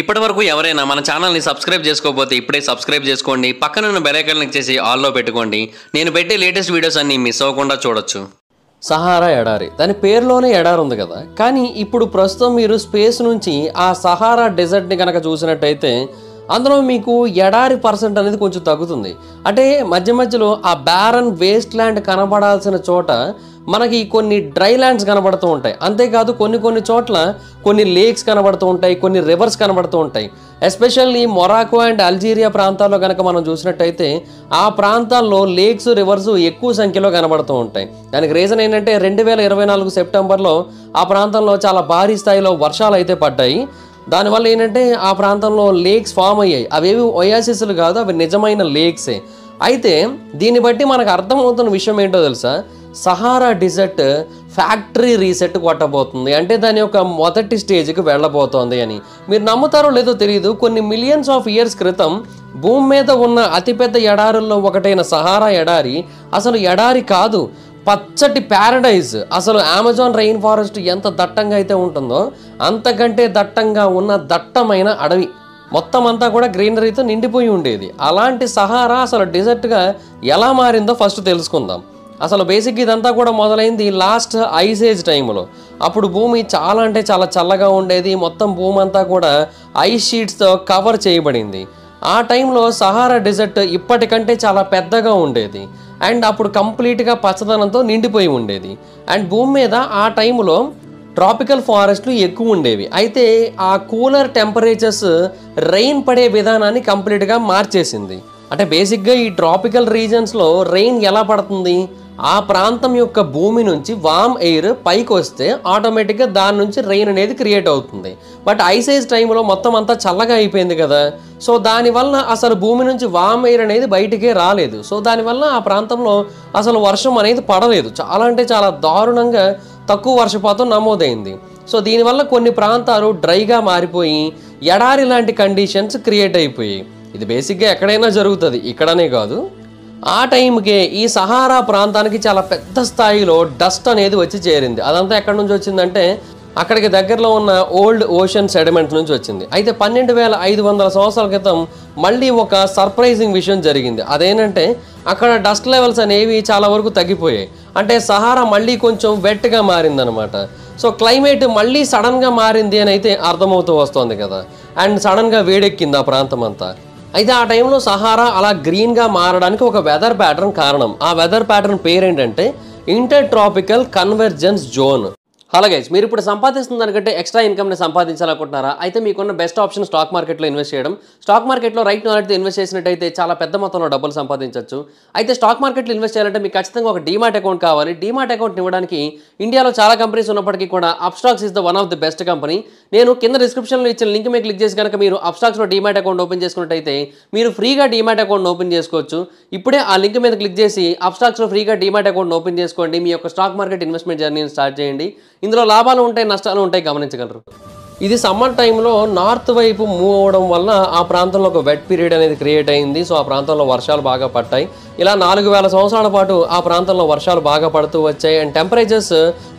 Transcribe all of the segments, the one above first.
ఇప్పటివరకు ఎవరైనా మన ఛానల్ని సబ్స్క్రైబ్ చేసుకోకపోతే ఇప్పుడే సబ్స్క్రైబ్ చేసుకోండి. పక్కన ఉన్న బెల్ ఐకాన్ క్లిక్ చేసి ఆల్లో పెట్టుకోండి. నేను పెట్టే లేటెస్ట్ వీడియోస్ అన్ని మిస్ అవ్వకుండా చూడొచ్చు. సహారా ఎడారి, దాని పేరులోనే ఎడారి ఉంది కదా. కానీ ఇప్పుడు ప్రస్తుతం మీరు స్పేస్ నుంచి ఆ సహారా డెజర్ట్ని కనుక చూసినట్టయితే అందులో మీకు ఎడారి పర్సెంట్ అనేది కొంచెం తగ్గుతుంది. అంటే మధ్య మధ్యలో ఆ బ్యారన్ వేస్ట్ ల్యాండ్ కనబడాల్సిన చోట మనకి కొన్ని డ్రై ల్యాండ్స్ కనబడుతూ ఉంటాయి. అంతేకాదు కొన్ని చోట్ల కొన్ని లేక్స్ కనబడుతూ ఉంటాయి, కొన్ని రివర్స్ కనబడుతూ ఉంటాయి. ఎస్పెషల్లీ మొరాకో అండ్ అల్జీరియా ప్రాంతాల్లో కనుక మనం చూసినట్టయితే ఆ ప్రాంతాల్లో లేక్స్ రివర్స్ ఎక్కువ సంఖ్యలో కనబడుతూ ఉంటాయి. దానికి రీజన్ ఏంటంటే 2024 సెప్టెంబర్లో ఆ ప్రాంతంలో చాలా భారీ స్థాయిలో వర్షాలు అయితే పడ్డాయి. దానివల్ల ఏంటంటే ఆ ప్రాంతంలో లేక్స్ ఫామ్ అయ్యాయి. అవేవి ఒయాసిస్లు కాదు, అవి నిజమైన లేక్సే. అయితే దీన్ని బట్టి మనకు అర్థమవుతున్న విషయం ఏంటో తెలుసా, సహారా డిజర్ట్ ఫ్యాక్టరీ రీసెట్ కొట్టబోతుంది. అంటే దాని యొక్క మొదటి స్టేజ్కి వెళ్ళబోతోంది అని. మీరు నమ్ముతారో లేదో తెలియదు, కొన్ని మిలియన్స్ ఆఫ్ ఇయర్స్ క్రితం భూమి మీద ఉన్న అతిపెద్ద ఎడారుల్లో ఒకటైన సహారా ఎడారి అసలు ఎడారి కాదు, పచ్చటి ప్యారడైజ్. అసలు అమెజాన్ రెయిన్ ఫారెస్ట్ ఎంత దట్టంగా అయితే ఉంటుందో అంతకంటే దట్టంగా ఉన్న దట్టమైన అడవి, మొత్తం అంతా కూడా గ్రీనరీతో నిండిపోయి ఉండేది. అలాంటి సహారా అసలు డెజర్ట్గా ఎలా మారిందో ఫస్ట్ తెలుసుకుందాం. అసలు బేసిక్ ఇదంతా కూడా మొదలైంది లాస్ట్ ఐస్ ఏజ్ టైంలో. అప్పుడు భూమి చాలా అంటే చాలా చల్లగా ఉండేది, మొత్తం భూమి అంతా కూడా ఐస్ షీట్స్తో కవర్ చేయబడింది. ఆ టైంలో సహారా డెజర్ట్ ఇప్పటికంటే చాలా పెద్దగా ఉండేది అండ్ అప్పుడు కంప్లీట్గా పచ్చదనంతో నిండిపోయి ఉండేది. అండ్ భూమి మీద ఆ టైంలో ట్రాపికల్ ఫారెస్ట్లు ఎక్కువ ఉండేవి. అయితే ఆ కూలర్ టెంపరేచర్స్ రెయిన్ పడే విధానాన్ని కంప్లీట్గా మార్చేసింది. అంటే బేసిక్గా ఈ ట్రాపికల్ రీజన్స్లో రెయిన్ ఎలా పడుతుంది, ఆ ప్రాంతం యొక్క భూమి నుంచి వామ్ ఎయిర్ పైకి వస్తే ఆటోమేటిక్గా దాని నుంచి రెయిన్ అనేది క్రియేట్ అవుతుంది. బట్ ఐస్ ఏజ్ టైంలో మొత్తం అంతా చల్లగా అయిపోయింది కదా, సో దానివల్ల అసలు భూమి నుంచి వామ్ ఎయిర్ అనేది బయటికే రాలేదు. సో దానివల్ల ఆ ప్రాంతంలో అసలు వర్షం అనేది పడలేదు. చాలా అంటే చాలా దారుణంగా తక్కువ వర్షపాతం నమోదైంది. సో దీనివల్ల కొన్ని ప్రాంతాలు డ్రైగా మారిపోయి ఎడారి లాంటి కండిషన్స్ క్రియేట్ అయిపోయాయి. ఇది బేసిక్గా ఎక్కడైనా జరుగుతుంది, ఇక్కడనే కాదు. ఆ టైంకే ఈ సహారా ప్రాంతానికి చాలా పెద్ద స్థాయిలో డస్ట్ అనేది వచ్చి చేరింది. అదంతా ఎక్కడి నుంచి వచ్చిందంటే అక్కడికి దగ్గరలో ఉన్న ఓల్డ్ ఓషన్ సెడిమెంట్ నుంచి వచ్చింది. అయితే 12,500 సంవత్సరాల క్రితం మళ్ళీ ఒక సర్ప్రైజింగ్ విషయం జరిగింది. అదేంటంటే అక్కడ డస్ట్ లెవెల్స్ అనేవి చాలా వరకు తగ్గిపోయాయి. అంటే సహారా మళ్ళీ కొంచెం వెట్గా మారిందనమాట. సో క్లైమేట్ మళ్ళీ సడన్గా మారింది అని అయితే అర్థమవుతూ వస్తుంది కదా. అండ్ సడన్గా వేడెక్కింది ఆ ప్రాంతం అంతా. అయితే ఆ టైంలో సహారా అలా గ్రీన్గా మారడానికి ఒక వెదర్ ప్యాటర్న్ కారణం. ఆ వెదర్ ప్యాటర్న్ పేరేంటంటే inter tropical convergence zone. Hello guys, మీరు ఇప్పుడు సంపాదిస్తున్న దానికంటే ఎక్స్ట్రా ఇన్కమ్ని సంపాదించాలనుకుంటున్నారా? అయితే మీకున్న బెస్ట్ ఆప్షన్ స్టాక్ మార్కెట్లో ఇన్వెస్ట్ చేయడం. స్టాక్ మార్కెట్లో రైట్ నాలెడ్జ్తో ఇన్వెస్ట్ చేసినట్టయితే చాలా పెద్ద మొత్తంలో డబ్బులు సంపాదించవచ్చు. అయితే స్టాక్ మార్కెట్లో ఇన్వెస్ట్ చేయాలంటే మీకు ఖచ్చితంగా ఒక డీమాట్ అకౌంట్ కావాలి. డీమాట్ అకౌంట్ ఇవ్వడానికి ఇండియాలో చాలా కంపెనీస్ ఉన్నప్పటికీ కూడా Upstox is the one of the best company. నేను కింద డిస్క్రిప్షన్లో ఇచ్చిన లింక్ మీద క్లిక్ చేసి కనుక మీరు అప్స్టాక్స్లో డీమాట్ అకౌంట్ ఓపెన్ చేసుకున్నట్టయితే మీరు ఫ్రీగా డీమాట్ అకౌంట్ ఓపెన్ చేసుకోవచ్చు. ఇప్పుడే ఆ లింక్ మీద క్లిక్ చేసి అప్స్టాక్స్లో ఫ్రీగా డీమాట్ అకౌంట్ ఓపెన్ చేసుకోండి. మీ యొక్క స్టాక్ మార్కెట్ ఇన్వెస్ట్మెంట్ జర్నీని స్టార్ట్ చేయండి. ఇందులో లాభాలు ఉంటాయి, నష్టాలు ఉంటాయి, గమనించగలరు. ఇది సమ్మర్ టైంలో నార్త్ వైపు మూవ్ అవ్వడం వల్ల ఆ ప్రాంతంలో ఒక వెట్ పీరియడ్ అనేది క్రియేట్ అయింది. సో ఆ ప్రాంతంలో వర్షాలు బాగా పడ్డాయి. ఇలా 4000 సంవత్సరాల పాటు ఆ ప్రాంతంలో వర్షాలు బాగా పడుతూ వచ్చాయి. అండ్ టెంపరేచర్స్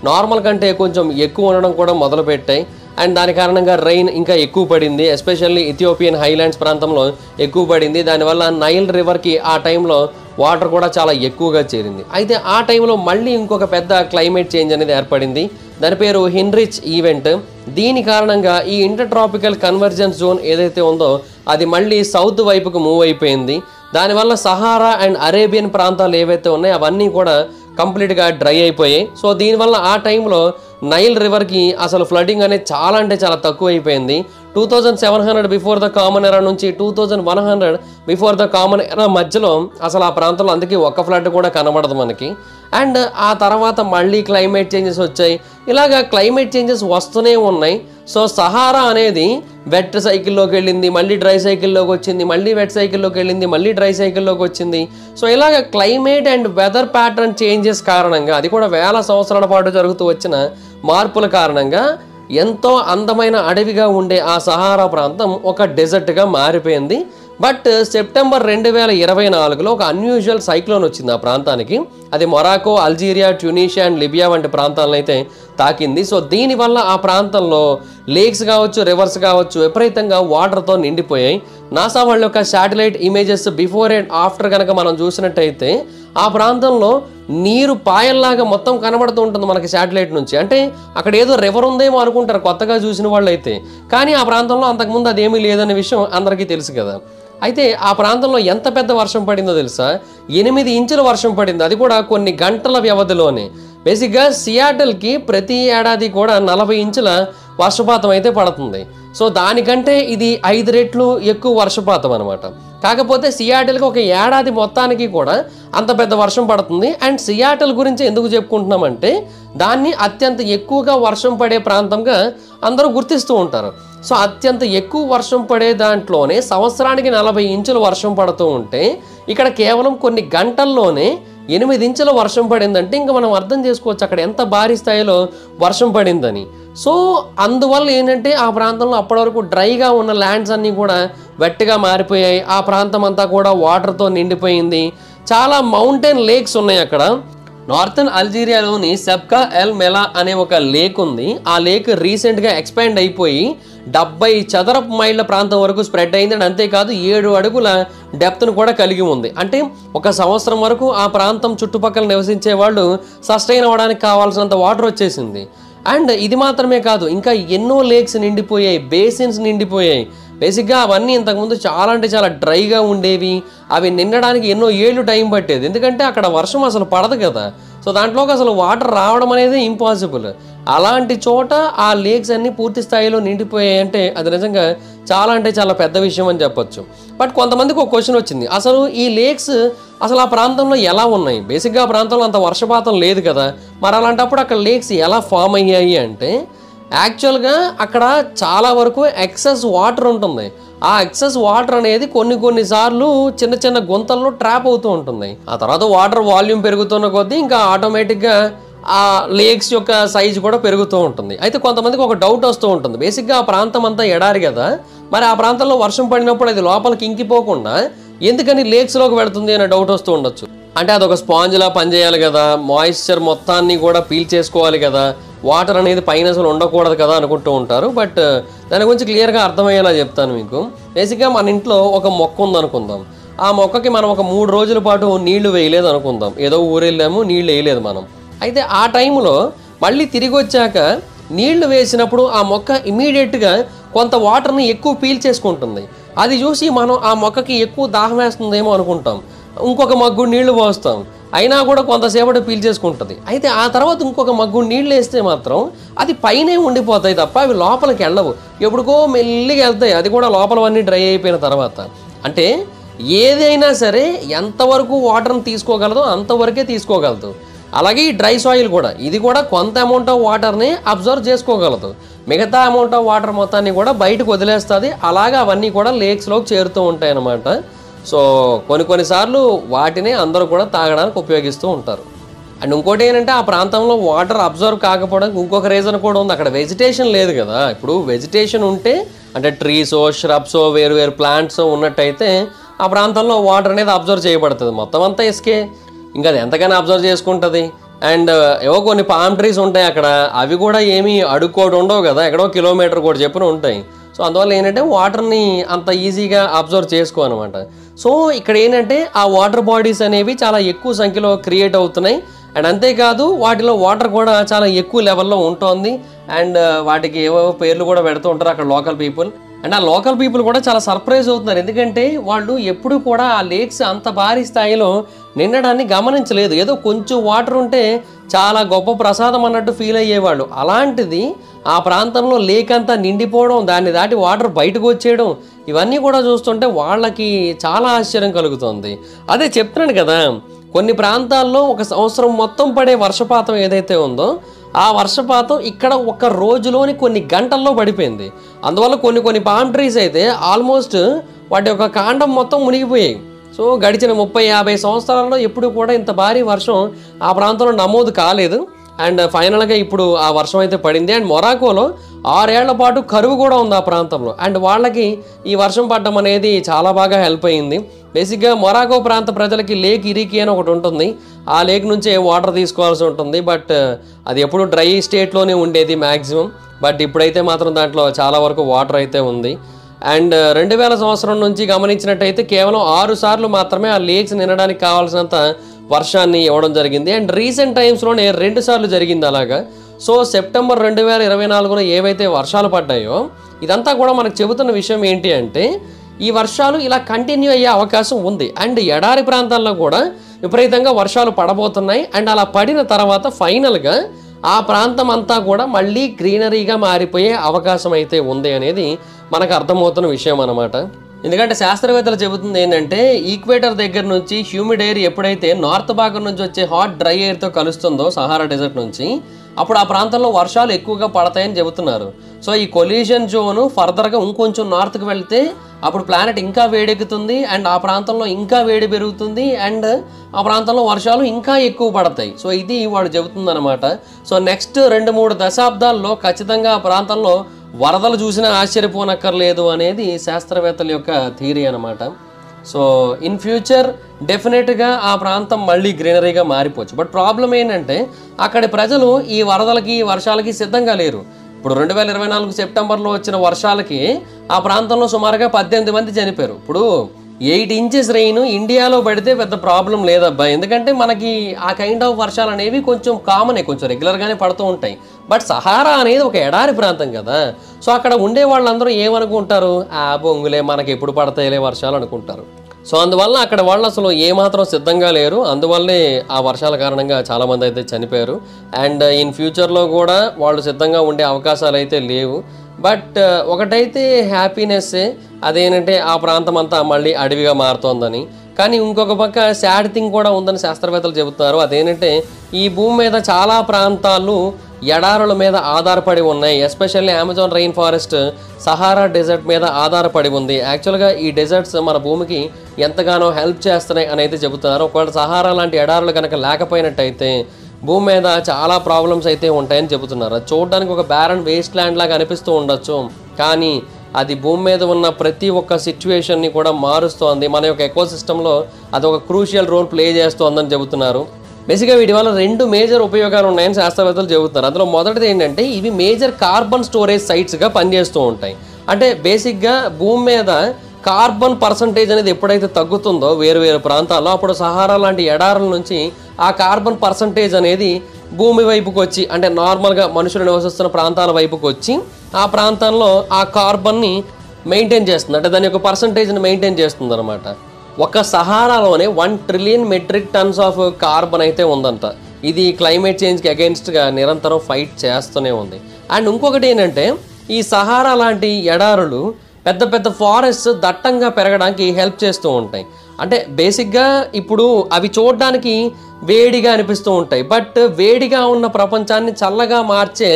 నార్మల్ కంటే కొంచెం ఎక్కువ ఉండడం కూడా మొదలుపెట్టాయి. అండ్ దాని కారణంగా రెయిన్ ఇంకా ఎక్కువ పడింది. ఎస్పెషల్లీ ఇథియోపియన్ హైలాండ్స్ ప్రాంతంలో ఎక్కువ పడింది. దానివల్ల నైల్ రివర్కి ఆ టైంలో వాటర్ కూడా చాలా ఎక్కువగా చేరింది. అయితే ఆ టైంలో మళ్ళీ ఇంకొక పెద్ద క్లైమేట్ చేంజ్ అనేది ఏర్పడింది. దాని పేరు హెన్రిచ్ ఈవెంట్. దీని కారణంగా ఈ ఇంటర్ ట్రాపికల్ కన్వర్జెన్స్ జోన్ ఏదైతే ఉందో అది మళ్ళీ సౌత్ వైపుకు మూవ్ అయిపోయింది. దానివల్ల సహారా అండ్ అరేబియన్ ప్రాంతాలు ఏవైతే ఉన్నాయో అవన్నీ కూడా కంప్లీట్గా డ్రై అయిపోయాయి. సో దీనివల్ల ఆ టైంలో నైల్ రివర్కి అసలు ఫ్లడింగ్ అనేది చాలా అంటే చాలా తక్కువ అయిపోయింది. 2700 బిఫోర్ ద కామన్ ఎరా నుంచి 2100 బిఫోర్ ద కామన్ ఎరా మధ్యలో అసలు ఆ ప్రాంతంలో అందుకే ఒక్క ఫ్లడ్ కూడా కనబడదు మనకి. అండ్ ఆ తర్వాత మళ్ళీ క్లైమేట్ చేంజెస్ వచ్చాయి. ఇలాగా క్లైమేట్ చేంజెస్ వస్తూనే ఉన్నాయి. సో సహారా అనేది వెట్ సైకిల్లోకి వెళ్ళింది, మళ్ళీ డ్రై సైకిల్లోకి వచ్చింది, మళ్ళీ వెట్ సైకిల్లోకి వెళ్ళింది, మళ్ళీ డ్రై సైకిల్లోకి వచ్చింది. సో ఇలాగ climate and weather pattern changes కారణంగా, అది కూడా వేల సంవత్సరాల పాటు జరుగుతూ వచ్చిన మార్పుల కారణంగా ఎంతో అందమైన అడవిగా ఉండే ఆ సహారా ప్రాంతం ఒక డెజర్ట్గా మారిపోయింది. బట్ సెప్టెంబర్ 2024లో ఒక అన్యూజువల్ సైక్లోన్ వచ్చింది ఆ ప్రాంతానికి. అది Morocco, Algeria, Tunisia and Libya వంటి ప్రాంతాలను అయితే తాకింది. సో దీనివల్ల ఆ ప్రాంతంలో లేక్స్ కావచ్చు, రివర్స్ కావచ్చు విపరీతంగా వాటర్తో నిండిపోయాయి. నాసా వాళ్ళ యొక్క satellite images before and after కనుక మనం చూసినట్టయితే ఆ ప్రాంతంలో నీరు పాయల్లాగా మొత్తం కనబడుతూ ఉంటుంది మనకి శాటిలైట్ నుంచి. అంటే అక్కడ ఏదో రివర్ ఉందేమో అనుకుంటారు కొత్తగా చూసిన వాళ్ళు అయితే, కానీ ఆ ప్రాంతంలో అంతకుముందు అదేమీ లేదనే విషయం అందరికీ తెలుసు కదా. అయితే ఆ ప్రాంతంలో ఎంత పెద్ద వర్షం పడిందో తెలుసా? 8 ఇంచుల వర్షం పడింది, అది కూడా కొన్ని గంటల వ్యవధిలోనే. బేసిక్గా సియాటల్కి ప్రతి ఏడాది కూడా 40 ఇంచుల వర్షపాతం అయితే పడుతుంది. సో దానికంటే ఇది 5 రెట్లు ఎక్కువ వర్షపాతం అనమాట. కాకపోతే సియాటల్కి ఒక ఏడాది మొత్తానికి కూడా అంత పెద్ద వర్షం పడుతుంది. అండ్ సియాటల్ గురించి ఎందుకు చెప్పుకుంటున్నామంటే దాన్ని అత్యంత ఎక్కువగా వర్షం పడే ప్రాంతంగా అందరూ గుర్తిస్తూ ఉంటారు. సో అత్యంత ఎక్కువ వర్షం పడే దాంట్లోనే సంవత్సరానికి 40 ఇంచుల వర్షం పడుతూ ఉంటే ఇక్కడ కేవలం కొన్ని గంటల్లోనే 8 ఇంచుల వర్షం పడిందంటే ఇంకా మనం అర్థం చేసుకోవచ్చు అక్కడ ఎంత భారీ స్థాయిలో వర్షం పడిందని. సో అందువల్ల ఏంటంటే ఆ ప్రాంతంలో అప్పటి వరకు డ్రైగా ఉన్న ల్యాండ్స్ అన్నీ కూడా వెట్గా మారిపోయాయి. ఆ ప్రాంతం అంతా కూడా వాటర్తో నిండిపోయింది. చాలా మౌంటైన్ లేక్స్ ఉన్నాయి అక్కడ. నార్థన్ అల్జీరియాలోని సెబ్కా ఎల్ మెలా అనే ఒక లేక్ ఉంది. ఆ లేక్ రీసెంట్గా ఎక్స్పాండ్ అయిపోయి 70 చదరపు మైళ్ళ ప్రాంతం వరకు స్ప్రెడ్ అయింది. అండ్ అంతేకాదు 7 అడుగుల డెప్త్ను కూడా కలిగి ఉంది. అంటే ఒక సంవత్సరం వరకు ఆ ప్రాంతం చుట్టుపక్కల నివసించే వాళ్ళు సస్టైన్ అవ్వడానికి కావాల్సినంత వాటర్ వచ్చేసింది. అండ్ ఇది మాత్రమే కాదు, ఇంకా ఎన్నో లేక్స్ నిండిపోయాయి, బేసిన్స్ నిండిపోయాయి. బేసిక్గా అవన్నీ ఇంతకుముందు చాలా అంటే చాలా డ్రైగా ఉండేవి. అవి నిండడానికి ఎన్నో ఏళ్ళు టైం పట్టేది, ఎందుకంటే అక్కడ వర్షం అసలు పడదు కదా. సో దాంట్లోకి అసలు వాటర్ రావడం అనేది ఇంపాసిబుల్. అలాంటి చోట ఆ లేక్స్ అన్నీ పూర్తి స్థాయిలో నిండిపోయాయి అంటే అది నిజంగా చాలా అంటే చాలా పెద్ద విషయం అని చెప్పొచ్చు. బట్ కొంతమందికి ఒక క్వశ్చన్ వచ్చింది, అసలు ఈ లేక్స్ అసలు ఆ ప్రాంతంలో ఎలా ఉన్నాయి? బేసిక్గా ఆ ప్రాంతంలో అంత వర్షపాతం లేదు కదా, మరి అలాంటప్పుడు అక్కడ లేక్స్ ఎలా ఫామ్ అయ్యాయి అంటే యాక్చువల్గా అక్కడ చాలా వరకు ఎక్సెస్ వాటర్ ఉంటుంది. ఆ ఎక్సెస్ వాటర్ అనేది కొన్నిసార్లు చిన్న చిన్న గుంతల్లో ట్రాప్ అవుతూ ఉంటుంది. ఆ తర్వాత వాటర్ వాల్యూమ్ పెరుగుతున్న కొద్దీ ఇంకా ఆటోమేటిక్గా ఆ లేక్స్ యొక్క సైజు కూడా పెరుగుతూ ఉంటుంది. అయితే కొంతమందికి ఒక డౌట్ వస్తూ ఉంటుంది, బేసిక్గా ఆ ప్రాంతం అంతా ఎడారి కదా, మరి ఆ ప్రాంతంలో వర్షం పడినప్పుడు అది లోపలికి ఇంకిపోకుండా ఎందుకని లేక్స్లోకి వెళుతుంది అనే డౌట్ వస్తూ ఉండొచ్చు. అంటే అదొక స్పాంజ్లా పనిచేయాలి కదా, మాయిశ్చర్ మొత్తాన్ని కూడా పీల్ చేసుకోవాలి కదా, వాటర్ అనేది పైన అసలు ఉండకూడదు కదా అనుకుంటూ ఉంటారు. బట్ దాని గురించి క్లియర్గా అర్థమయ్యేలా చెప్తాను మీకు. బేసిక్గా మన ఇంట్లో ఒక మొక్క ఉందనుకుందాం. ఆ మొక్కకి మనం ఒక 3 రోజుల పాటు నీళ్లు వేయలేదు అనుకుందాం. ఏదో ఊరెళ్ళాము, నీళ్లు వేయలేదు మనం. అయితే ఆ టైంలో మళ్ళీ తిరిగి వచ్చాక నీళ్లు వేసినప్పుడు ఆ మొక్క ఇమీడియట్గా కొంత వాటర్ని ఎక్కువ పీల్ చేసుకుంటుంది. అది చూసి మనం ఆ మొక్కకి ఎక్కువ దాహం వేస్తుందేమో అనుకుంటాం, ఇంకొక మగ్గు నీళ్లు పోస్తాం, అయినా కూడా కొంతసేపటి పీల్చేసుకుంటుంది. అయితే ఆ తర్వాత ఇంకొక మగ్గు నీళ్ళు వేస్తే మాత్రం అది పైనే ఉండిపోతాయి తప్ప అవి లోపలికి వెళ్ళవు, ఎప్పుడుకో మెల్లిగా వెళ్తాయి, అది కూడా లోపలవన్నీ డ్రై అయిపోయిన తర్వాత. అంటే ఏదైనా సరే ఎంతవరకు వాటర్ని తీసుకోగలదో అంతవరకే తీసుకోగలదు. అలాగే ఈ డ్రై సాయిల్ కూడా, ఇది కూడా కొంత అమౌంట్ ఆఫ్ వాటర్ని అబ్జర్వ్ చేసుకోగలదు, మిగతా అమౌంట్ ఆఫ్ వాటర్ మొత్తాన్ని కూడా బయటకు వదిలేస్తుంది. అలాగా అవన్నీ కూడా లేక్స్లోకి చేరుతూ ఉంటాయి అన్నమాట. సో కొన్నిసార్లు వాటిని అందరూ కూడా తాగడానికి ఉపయోగిస్తూ ఉంటారు. అండ్ ఇంకోటి ఏంటంటే ఆ ప్రాంతంలో వాటర్ అబ్జర్వ్ కాకపోవడానికి ఇంకొక రీజన్ కూడా ఉంది, అక్కడ వెజిటేషన్ లేదు కదా. ఇప్పుడు వెజిటేషన్ ఉంటే అంటే ట్రీసో, ష్రబ్సో, వేరు ప్లాంట్స్ ఉన్నట్టయితే ఆ ప్రాంతంలో వాటర్ అనేది అబ్జర్వ్ చేయబడుతుంది. మొత్తం అంతా ఇసుకే, ఇంకా అది ఎంతకైనా అబ్జర్వ్ చేసుకుంటుంది. అండ్ ఏవో కొన్ని పామ్ ట్రీస్ ఉంటాయి అక్కడ, అవి కూడా ఏమీ అడుక్కోటి ఉండవు కదా, ఎక్కడో కిలోమీటర్ కూడా చెప్పున ఉంటాయి. సో అందువల్ల ఏంటంటే వాటర్ని అంత ఈజీగా అబ్జర్వ్ చేసుకోనమాట. సో ఇక్కడ ఏంటంటే ఆ వాటర్ బాడీస్ అనేవి చాలా ఎక్కువ సంఖ్యలో క్రియేట్ అవుతున్నాయి. అండ్ అంతేకాదు వాటిలో వాటర్ కూడా చాలా ఎక్కువ లెవెల్లో ఉంటుంది. అండ్ వాటికి ఏవో పేర్లు కూడా పెడుతూ ఉంటారు అక్కడ లోకల్ పీపుల్. అండ్ ఆ లోకల్ పీపుల్ కూడా చాలా సర్ప్రైజ్ అవుతున్నారు, ఎందుకంటే వాళ్ళు ఎప్పుడు కూడా ఆ లేక్స్ అంత భారీ స్థాయిలో నిండడాన్ని గమనించలేదు. ఏదో కొంచెం వాటర్ ఉంటే చాలా గొప్ప ప్రసాదం అన్నట్టు ఫీల్ అయ్యేవాళ్ళు. అలాంటిది ఆ ప్రాంతంలో లేక్ అంతా నిండిపోవడం, దాన్ని దాటి వాటర్ బయటకు వచ్చేయడం, ఇవన్నీ కూడా చూస్తుంటే వాళ్ళకి చాలా ఆశ్చర్యం కలుగుతుంది. అదే చెప్తున్నాను కదా, కొన్ని ప్రాంతాల్లో ఒక సంవత్సరం మొత్తం పడే వర్షపాతం ఏదైతే ఉందో ఆ వర్షపాతం ఇక్కడ ఒక రోజులోని కొన్ని గంటల్లో పడిపోయింది. అందువల్ల కొన్ని పామ్ ట్రీస్ అయితే ఆల్మోస్ట్ వాటి యొక్క కాండం మొత్తం మునిగిపోయాయి. సో గడిచిన 30-50 సంవత్సరాల్లో ఎప్పుడు కూడా ఇంత భారీ వర్షం ఆ ప్రాంతంలో నమోదు కాలేదు. అండ్ ఫైనల్గా ఇప్పుడు ఆ వర్షం అయితే పడింది. అండ్ మొరాకోలో 6 ఏళ్ల పాటు కరువు కూడా ఉంది ఆ ప్రాంతంలో. అండ్ వాళ్ళకి ఈ వర్షం పడడం అనేది చాలా బాగా హెల్ప్ అయ్యింది. బేసిక్గా మొరాకో ప్రాంత ప్రజలకి లేక్ ఇరికి అని ఒకటి ఉంటుంది. ఆ లేక్ నుంచే వాటర్ తీసుకోవాల్సి ఉంటుంది. బట్ అది ఎప్పుడు డ్రై స్టేట్లోనే ఉండేది మ్యాక్సిమం. బట్ ఇప్పుడైతే మాత్రం దాంట్లో చాలా వరకు వాటర్ అయితే ఉంది. అండ్ 2000 సంవత్సరం నుంచి గమనించినట్టయితే కేవలం 6 సార్లు మాత్రమే ఆ లేక్స్ నిండడానికి కావాల్సినంత వర్షాన్ని ఇవ్వడం జరిగింది. అండ్ రీసెంట్ టైమ్స్లోనే 2 సార్లు జరిగింది అలాగా. సో సెప్టెంబర్ 2024లో ఏవైతే వర్షాలు పడ్డాయో ఇదంతా కూడా మనకు చెబుతున్న విషయం ఏంటి అంటే ఈ వర్షాలు ఇలా కంటిన్యూ అయ్యే అవకాశం ఉంది. అండ్ ఎడారి ప్రాంతాల్లో కూడా విపరీతంగా వర్షాలు పడబోతున్నాయి. అండ్ అలా పడిన తర్వాత ఫైనల్గా ఆ ప్రాంతం అంతా కూడా మళ్ళీ గ్రీనరీగా మారిపోయే అవకాశం అయితే ఉంది అనేది మనకు అర్థమవుతున్న విషయం అన్నమాట. ఎందుకంటే శాస్త్రవేత్తలు చెబుతుంది ఏంటంటే ఈక్వేటర్ దగ్గర నుంచి హ్యూమిడ్ ఎయిర్ ఎప్పుడైతే నార్త్ భాగం నుంచి వచ్చే హాట్ డ్రై ఎయిర్తో కలుస్తుందో సహారా డెజర్ట్ నుంచి అప్పుడు ఆ ప్రాంతంలో వర్షాలు ఎక్కువగా పడతాయని చెబుతున్నారు. సో ఈ కొలిషన్ జోను ఫర్దర్గా ఇంకొంచెం నార్త్కి వెళ్తే అప్పుడు ప్లానెట్ ఇంకా వేడెక్కుతుంది. అండ్ ఆ ప్రాంతంలో ఇంకా వేడి పెరుగుతుంది. అండ్ ఆ ప్రాంతంలో వర్షాలు ఇంకా ఎక్కువ పడతాయి. సో ఇది వాడు చెబుతుందన్నమాట. సో నెక్స్ట్ 2-3 దశాబ్దాల్లో ఖచ్చితంగా ఆ ప్రాంతంలో వరదలు చూసినా ఆశ్చర్యపోనక్కర్లేదు అనేది శాస్త్రవేత్తల యొక్క థియరీ అనమాట. సో ఇన్ ఫ్యూచర్ డెఫినెట్గా ఆ ప్రాంతం మళ్ళీ గ్రీనరీగా మారిపోవచ్చు. బట్ ప్రాబ్లం ఏంటంటే అక్కడి ప్రజలు ఈ వరదలకి వర్షాలకి సిద్ధంగా లేరు. ఇప్పుడు 2024 సెప్టెంబర్లో వచ్చిన వర్షాలకి ఆ ప్రాంతంలో సుమారుగా 18 మంది చనిపోయారు. ఇప్పుడు 8 ఇంచెస్ రెయిన్ ఇండియాలో పడితే పెద్ద ప్రాబ్లం లేదబ్బా. ఎందుకంటే మనకి ఆ కైండ్ ఆఫ్ వర్షాలు అనేవి కొంచెం కామనే, కొంచెం రెగ్యులర్గానే పడుతూ ఉంటాయి. బట్ సహారా అనేది ఒక ఎడారి ప్రాంతం కదా. సో అక్కడ ఉండే వాళ్ళందరూ ఏమనుకుంటారు, ఆ బొంగులే మనకి ఎప్పుడు పడతాయిలే వర్షాలు అనుకుంటారు. సో అందువల్ల అక్కడ వాళ్ళు అసలు ఏమాత్రం సిద్ధంగా లేరు. అందువల్లే ఆ వర్షాల కారణంగా చాలామంది అయితే చనిపోయారు. అండ్ ఇన్ ఫ్యూచర్లో కూడా వాళ్ళు సిద్ధంగా ఉండే అవకాశాలు అయితే లేవు. బట్ ఒకటైతే హ్యాపీనెస్సే, అదేంటంటే ఆ ప్రాంతం అంతా మళ్ళీ అడవిగా మారుతోందని. కానీ ఇంకొక పక్క సాడ్ థింగ్ కూడా ఉందని శాస్త్రవేత్తలు చెబుతున్నారు. అదేంటంటే ఈ భూమి మీద చాలా ప్రాంతాలు ఎడారుల మీద ఆధారపడి ఉన్నాయి. Especially Amazon rainforest Sahara desert మీద ఆధారపడి ఉంది. యాక్చువల్గా ఈ డెజర్ట్స్ మన భూమికి ఎంతగానో హెల్ప్ చేస్తున్నాయి అని అయితే చెబుతున్నారు. ఒకవేళ సహారా లాంటి ఎడారులు కనుక లేకపోయినట్టయితే భూమి మీద చాలా ప్రాబ్లమ్స్ అయితే ఉంటాయని చెబుతున్నారు. అది చూడడానికి ఒక బ్యారన్ వేస్ట్ ల్యాండ్ లాగా అనిపిస్తూ ఉండొచ్చు, కానీ అది భూమి మీద ఉన్న ప్రతి ఒక్క సిచ్యువేషన్ని కూడా మారుస్తోంది. మన యొక్క ఎకోసిస్టంలో అది ఒక క్రూషియల్ రోల్ ప్లే చేస్తోందని చెబుతున్నారు. బేసిక్గా వీటి వల్ల 2 మేజర్ ఉపయోగాలు ఉన్నాయని శాస్త్రవేత్తలు చెబుతున్నారు. అందులో మొదటిది ఏంటంటే ఇవి మేజర్ కార్బన్ స్టోరేజ్ సైట్స్గా పనిచేస్తూ ఉంటాయి. అంటే బేసిక్గా భూమి మీద కార్బన్ పర్సంటేజ్ అనేది ఎప్పుడైతే తగ్గుతుందో వేరు ప్రాంతాల్లో, అప్పుడు సహారా లాంటి ఎడారుల నుంచి ఆ కార్బన్ పర్సంటేజ్ అనేది భూమి వైపుకి వచ్చి, అంటే నార్మల్గా మనుషులు నివసిస్తున్న ప్రాంతాల వైపుకి వచ్చి ఆ ప్రాంతంలో ఆ కార్బన్ని మెయింటైన్ చేస్తుంది. అంటే దాని యొక్క పర్సంటేజ్ని మెయింటైన్ చేస్తుంది అనమాట. ఒక సహారాలోనే 1 trillion metric tons of carbon అయితే ఉందంట. ఇది క్లైమేట్ చేంజ్కి అగెయిన్స్ట్గా నిరంతరం ఫైట్ చేస్తూనే ఉంది. అండ్ ఇంకొకటి ఏంటంటే ఈ సహారా లాంటి ఎడారులు పెద్ద పెద్ద ఫారెస్ట్ దట్టంగా పెరగడానికి హెల్ప్ చేస్తూ ఉంటాయి. అంటే బేసిక్గా ఇప్పుడు అవి చూడడానికి వేడిగా అనిపిస్తూ ఉంటాయి. బట్ వేడిగా ఉన్న ప్రపంచాన్ని చల్లగా మార్చే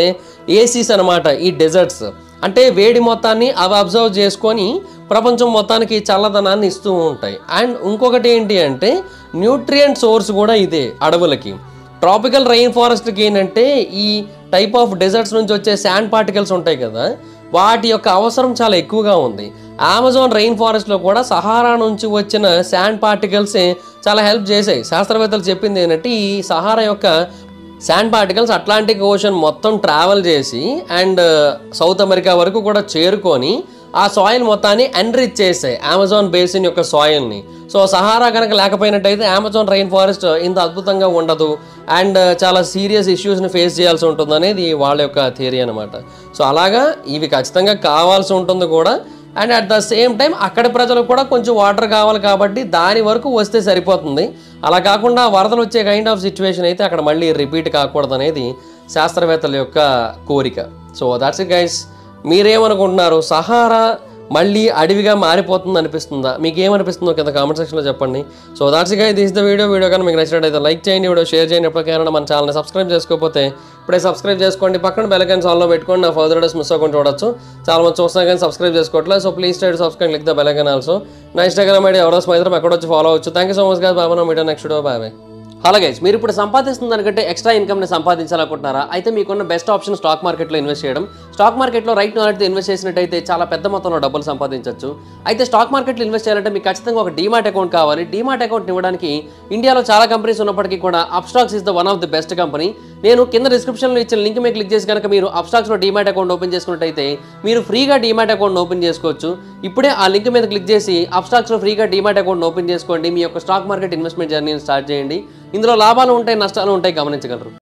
ఏసీస్ అనమాట ఈ డెజర్ట్స్. అంటే వేడి మొత్తాన్ని అవి అబ్జర్వ్ చేసుకొని ప్రపంచం మొత్తానికి చల్లదనాన్ని ఇస్తూ ఉంటాయి. అండ్ ఇంకొకటి ఏంటి అంటే న్యూట్రియంట్ సోర్స్ కూడా ఇదే అడవులకి. ట్రాపికల్ రెయిన్ ఫారెస్ట్కి ఏంటంటే ఈ టైప్ ఆఫ్ డెజర్ట్స్ నుంచి వచ్చే శాండ్ పార్టికల్స్ ఉంటాయి కదా, వాటి యొక్క అవసరం చాలా ఎక్కువగా ఉంది. అమెజాన్ రెయిన్ ఫారెస్ట్లో కూడా సహారా నుంచి వచ్చిన శాండ్ పార్టికల్సే చాలా హెల్ప్ చేశాయి. శాస్త్రవేత్తలు చెప్పింది ఏంటంటే ఈ సహారా యొక్క శాండ్ పార్టికల్స్ అట్లాంటిక్ ఓషన్ మొత్తం ట్రావెల్ చేసి అండ్ సౌత్ అమెరికా వరకు కూడా చేరుకొని ఆ సాయిల్ మొత్తాన్ని ఎన్రిచ్ చేసాయి, అమెజాన్ బేసిన్ యొక్క సాయిల్ని. సో సహారా కనుక లేకపోయినట్టయితే అమెజాన్ రెయిన్ ఫారెస్ట్ ఇంత అద్భుతంగా ఉండదు అండ్ చాలా సీరియస్ ఇష్యూస్ని ఫేస్ చేయాల్సి ఉంటుంది అనేది వాళ్ళ యొక్క థియరీ అనమాట. సో అలాగా ఇవి ఖచ్చితంగా కావాల్సి ఉంటుంది కూడా. And at the same time అక్కడి ప్రజలకు కూడా కొంచెం వాటర్ కావాలి కాబట్టి దాని వరకు వస్తే సరిపోతుంది. అలా కాకుండా వరదలు వచ్చే కైండ్ ఆఫ్ సిచ్యువేషన్ అయితే అక్కడ మళ్ళీ రిపీట్ కాకూడదు అనేది శాస్త్రవేత్తల యొక్క కోరిక. So that's it guys. మీరేమనుకుంటున్నారు? సహారా మళ్ళీ అడవిగా మారిపోతుంది అనిపిస్తుందా? మీకు ఏమనిపిస్తుందో కింద కామెంట్ సెక్షన్లో చెప్పండి. So that's it guys, this the video కానీ మీకు నచ్చినట్టయితే లైక్ చేయండి, వీడియో షేర్ చేయండి. ఎప్పటికైనా మన ఛానల్ని సబ్స్క్రైబ్ చేసుకోకపోతే ఇప్పుడే సబ్స్క్రైబ్ చేసుకోండి, పక్కన బెల్ ఐకాన్ ఆన్లో పెట్టుకోండి. నా ఫర్దర్ వీడియోస్ మిస్ అవ్వకుండా చూడొచ్చు. చాలా మంది చూస్తున్నా కానీ సబ్స్క్రైబ్ చేసుకోవట్లేదు. So please try to subscribe, click the bell icon also. నా ఇన్స్టాగ్రామ్ ఐడి ఎవరో స్మైత్రం ఎక్కడ వచ్చి ఫాలో అవచ్చు. Thank you so much guys. Bye. Meet next video. Bye. Hello guys, మీరు ఇప్పుడు సంపాదిస్తున్న దానికంటే ఎక్స్ట్రా ఇన్కమ్ని సంపాదించాలనుకుంటున్నారా? అయితే మీకున్న బెస్ట్ ఆప్షన్ స్టాక్ మార్కెట్లో ఇన్వెస్ట్ చేయడం. స్టాక్ మార్కెట్లో రైట్ నాలెడ్జ్తో ఇన్వెస్ట్ చేసినట్టయితే చాలా పెద్ద మొత్తంలో డబ్బులు సంపాదించవచ్చు. అయితే స్టాక్ మార్కెట్లో ఇన్వెస్ట్ చేయాలంటే మీకు ఖచ్చితంగా ఒక డీమాట్ అకౌంట్ కావాలి. డీమాట్ అకౌంట్ ఇవ్వడానికి ఇండియాలో చాలా కంపెనీస్ ఉన్నప్పటికీ కూడా Upstox is the one of the best company. నేను కింద డిస్క్రిప్షన్లో ఇచ్చిన లింక్ మీద క్లిక్ చేసి కనుక మీరు అప్స్టాక్స్లో డీమాట్ అకౌంట్ ఓపెన్ చేసుకున్నట్టయితే మీరు ఫ్రీగా డీమాట్ అకౌంట్ ఓపెన్ చేసుకోవచ్చు. ఇప్పుడే ఆ లింక్ మీద క్లిక్ చేసి అప్స్టాక్స్లో ఫ్రీగా డీమాట్ అకౌంట్ ఓపెన్ చేసుకోండి. మీ యొక్క స్టాక్ మార్కెట్ ఇన్వెస్ట్మెంట్ జర్నీని స్టార్ట్ చేయండి. ఇందులో లాభాలు ఉంటాయి, నష్టాలు ఉంటాయి, గమనించగలరు.